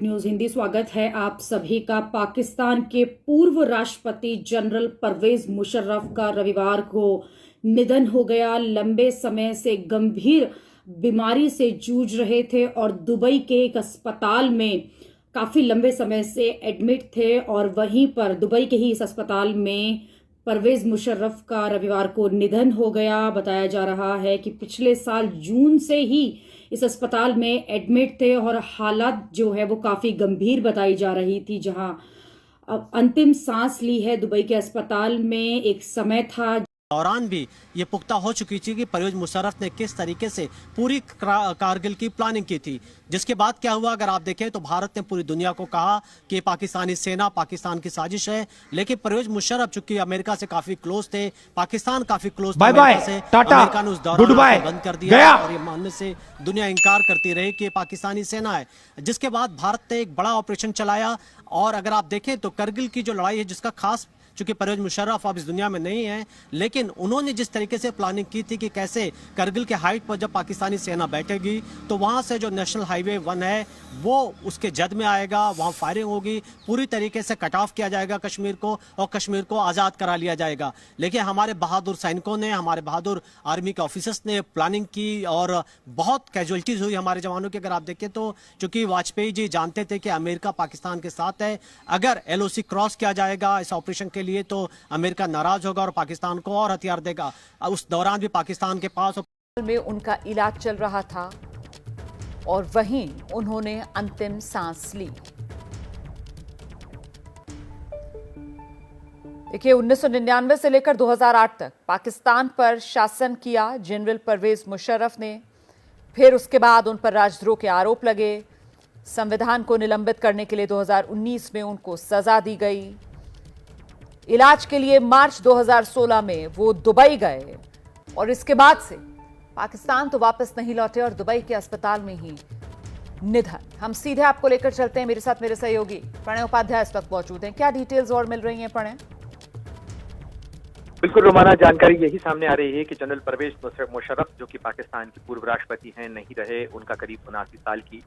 Update news Hindi. स्वागत है आप सभी का। पाकिस्तान के पूर्व राष्ट्रपति जनरल परवेज मुशर्रफ का रविवार को निधन हो गया। लंबे समय से गंभीर बीमारी से जूझ रहे थे और दुबई के एक अस्पताल में काफी लंबे समय से एडमिट थे और वहीं पर दुबई के ही इस अस्पताल में परवेज मुशर्रफ का रविवार को निधन हो गया। बताया जा रहा है कि पिछले साल जून से ही इस अस्पताल में एडमिट थे और हालात जो है वो काफी गंभीर बताई जा रही थी। जहां अब अंतिम सांस ली है दुबई के अस्पताल में। एक समय था दौरान भी ये पुख्ता हो चुकी थी कि परवेज मुशर्रफ ने किस तरीके से पूरी कारगिल की प्लानिंग की थी। जिसके बाद क्या हुआ, अगर आप देखें तो भारत ने पूरी दुनिया को कहा कि पाकिस्तानी सेना पाकिस्तान की साजिश है। लेकिन परवेज मुशर्रफ चूंकि अमेरिका से काफी क्लोज थे, पाकिस्तान काफी क्लोज था अमेरिका से, अमेरिका ने उस दौरान बंद कर दिया और ये मानने से दुनिया इंकार करती रही कि पाकिस्तानी सेना है। जिसके बाद भारत ने एक बड़ा ऑपरेशन चलाया और अगर आप देखें तो करगिल की जो लड़ाई है, जिसका खास चूंकि परवेज मुशर्रफ अब इस दुनिया में नहीं है, लेकिन उन्होंने जिस तरीके से प्लानिंग की थी कि कैसे करगिल के हाइट पर जब पाकिस्तानी सेना बैठेगी तो वहां से जो नेशनल हाईवे 1 है वो उसके जद में आएगा, वहां फायरिंग होगी, पूरी तरीके से कट ऑफ किया जाएगा कश्मीर को और कश्मीर को आज़ाद करा लिया जाएगा। लेकिन हमारे बहादुर सैनिकों ने, हमारे बहादुर आर्मी के ऑफिसर्स ने प्लानिंग की और बहुत कैजुअलिटीज हुई हमारे जवानों की। अगर आप देखें तो चूंकि वाजपेयी जी जानते थे कि अमेरिका पाकिस्तान के साथ है, अगर LOC क्रॉस किया जाएगा इस ऑपरेशन के लिए तो अमेरिका नाराज होगा और पाकिस्तान को और हथियार देगा। उस दौरान भी पाकिस्तान के पास में उनका इलाज चल रहा था और वहीं उन्होंने अंतिम सांस ली। देखिए, 1999 से लेकर 2008 तक पाकिस्तान पर शासन किया जनरल परवेज मुशर्रफ ने। फिर उसके बाद उन पर राजद्रोह के आरोप लगे। संविधान को निलंबित करने के लिए 2019 में उनको सजा दी गई। इलाज के लिए मार्च 2016 में वो दुबई गए और इसके बाद से पाकिस्तान तो वापस नहीं लौटे और दुबई के अस्पताल में ही निधन। हम सीधे आपको लेकर चलते हैं। मेरे साथ मेरे सहयोगी प्रणय उपाध्याय इस वक्त मौजूद हैं। क्या डिटेल्स और मिल रही हैं प्रणय? बिल्कुल रोमाना, जानकारी यही सामने आ रही है कि जनरल परवेज मुशर्रफ जो कि पाकिस्तान के पूर्व राष्ट्रपति हैं नहीं रहे। उनका करीब 79 साल की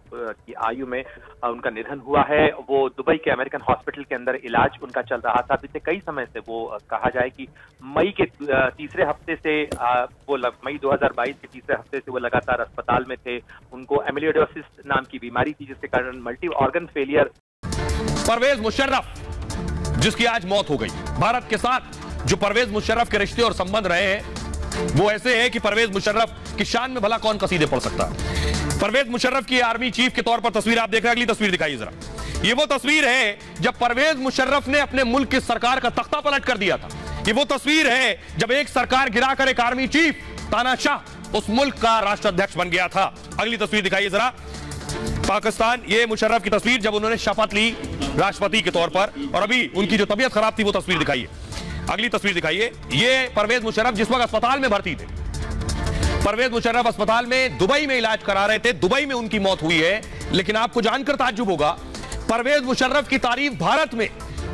आयु में उनका निधन हुआ है। वो दुबई के अमेरिकन हॉस्पिटल के अंदर इलाज उनका चल रहा था। पिछले कई समय से वो कहा जाए कि मई के तीसरे हफ्ते से मई 2022 के तीसरे हफ्ते से वो लगातार अस्पताल में थे। उनको एमिलियोडोसिस नाम की बीमारी थी जिसके कारण multi organ failure. Pervez Musharraf जिसकी आज मौत हो गई। भारत के साथ जो परवेज मुशर्रफ के रिश्ते और संबंध रहे हैं वो ऐसे हैं कि परवेज मुशर्रफ की शान में भला कौन कसीदे पढ़ सकता है। परवेज मुशर्रफ की आर्मी चीफ के तौर पर तस्वीर आप देख रहे हैं। अगली तस्वीर दिखाइए जरा। ये वो तस्वीर है जब परवेज मुशर्रफ ने अपने मुल्क की सरकार का तख्ता पलट कर दिया था। ये वो तस्वीर है जब एक सरकार गिराकर एक आर्मी चीफ तानाशाह उस मुल्क का राष्ट्राध्यक्ष बन गया था। अगली तस्वीर दिखाइए जरा। पाकिस्तान, ये मुशर्रफ की तस्वीर जब उन्होंने शपथ ली राष्ट्रपति के तौर पर और अभी उनकी जो तबीयत खराब थी वो तस्वीर दिखाइए। अगली तस्वीर दिखाइए। ये परवेज मुशर्रफ जिस वक्त अस्पताल में भर्ती थे। परवेज मुशर्रफ अस्पताल में दुबई में इलाज करा रहे थे। दुबई में उनकी मौत हुई है। लेकिन आपको जानकर ताज्जुब होगा, परवेज मुशर्रफ की तारीफ भारत में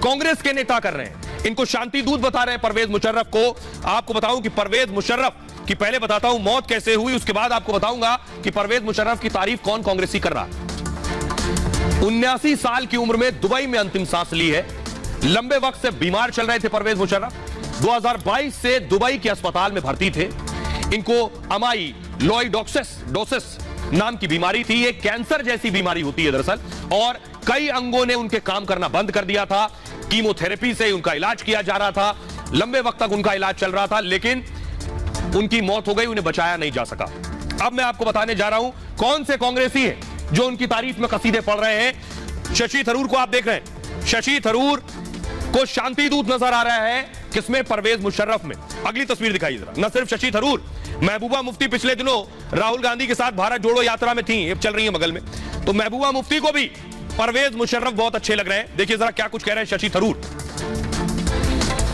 कांग्रेस के नेता कर रहे हैं। इनको शांति दूत बता रहे हैं परवेज मुशर्रफ को। आपको बताऊं कि परवेज मुशर्रफ की, पहले बताता हूं मौत कैसे हुई, उसके बाद आपको बताऊंगा कि परवेज मुशर्रफ की तारीफ कौन कांग्रेसी कर रहा है। 79 साल की उम्र में दुबई में अंतिम सांस ली है। लंबे वक्त से बीमार चल रहे थे परवेज मुशर्रफ। 2022 से दुबई के अस्पताल में भर्ती थे। इनको अमाइलोइडोसिस नाम की बीमारी थी। ये कैंसर जैसी बीमारी होती है दरअसल, और कई अंगों ने उनके काम करना बंद कर दिया था। कीमोथेरेपी से उनका इलाज किया जा रहा था। लंबे वक्त तक उनका इलाज चल रहा था, लेकिन उनकी मौत हो गई, उन्हें बचाया नहीं जा सका। अब मैं आपको बताने जा रहा हूं कौन से कांग्रेसी हैं जो उनकी तारीफ में कसीदे पढ़ रहे हैं। शशि थरूर को आप देख रहे हैं। शशि थरूर को शांति दूत नजर आ रहा है किसमें? परवेज मुशर्रफ में। अगली तस्वीर दिखाइए जरा। न सिर्फ शशि थरूर, महबूबा मुफ्ती पिछले दिनों राहुल गांधी के साथ भारत जोड़ो यात्रा में थी, अब चल रही है बगल में, तो महबूबा मुफ्ती को भी परवेज मुशर्रफ बहुत अच्छे लग रहे हैं। देखिए जरा क्या कुछ कह रहे हैं शशि थरूर।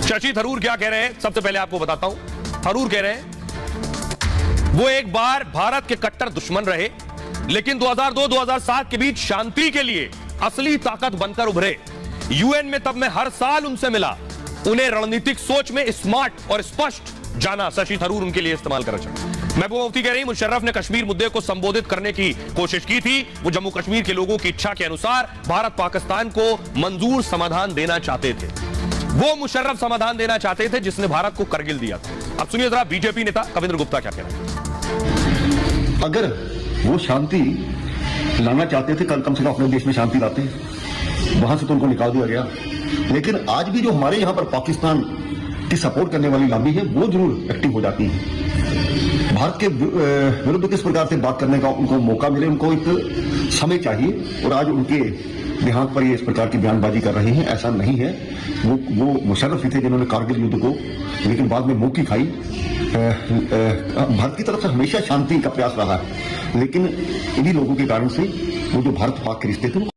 शशि थरूर क्या कह रहे हैं, सबसे पहले आपको बताता हूं। थरूर कह रहे हैं वो एक बार भारत के कट्टर दुश्मन रहे, लेकिन 2002-2007 के बीच शांति के लिए असली ताकत बनकर उभरे। UN में तब मैं हर साल उनसे मिला। उन्हें रणनीतिक सोच में स्मार्ट और स्पष्ट जाना। शशि थरूर उनके लिए इस्तेमाल कर रहे हैं। महबूबा मुफ्ती कह रही मुशर्रफ ने कश्मीर मुद्दे को संबोधित करने की कोशिश की थी। वो जम्मू कश्मीर के लोगों की इच्छा के अनुसार भारत पाकिस्तान को मंजूर समाधान देना चाहते थे। वो मुशर्रफ समाधान देना चाहते थे जिसने भारत को करगिल दिया था। अब सुनिए जरा बीजेपी नेता कविंद्र गुप्ता क्या कह रहे हैं। अगर वो शांति लाना चाहते थे, कम से कम अपने देश में शांति लाते, वहां से तो उनको निकाल दिया गया। लेकिन आज भी जो हमारे यहां पर पाकिस्तान की सपोर्ट करने वाली लॉबी है वो जरूर एक्टिव हो जाती है। भारत के विरुद्ध किस प्रकार से बात करने का उनको मौका मिले, उनको एक समय चाहिए। और आज उनके देहांत पर ये इस प्रकार की बयानबाजी कर रहे हैं, ऐसा नहीं है। वो मुशर्रफ ही थे जिन्होंने कारगिल युद्ध को लेकिन बाद में मुंह की खाई। भारत की तरफ से हमेशा शांति का प्रयास रहा है, लेकिन इन्हीं लोगों के कारण से वो जो भारत पाक के रिश्ते थे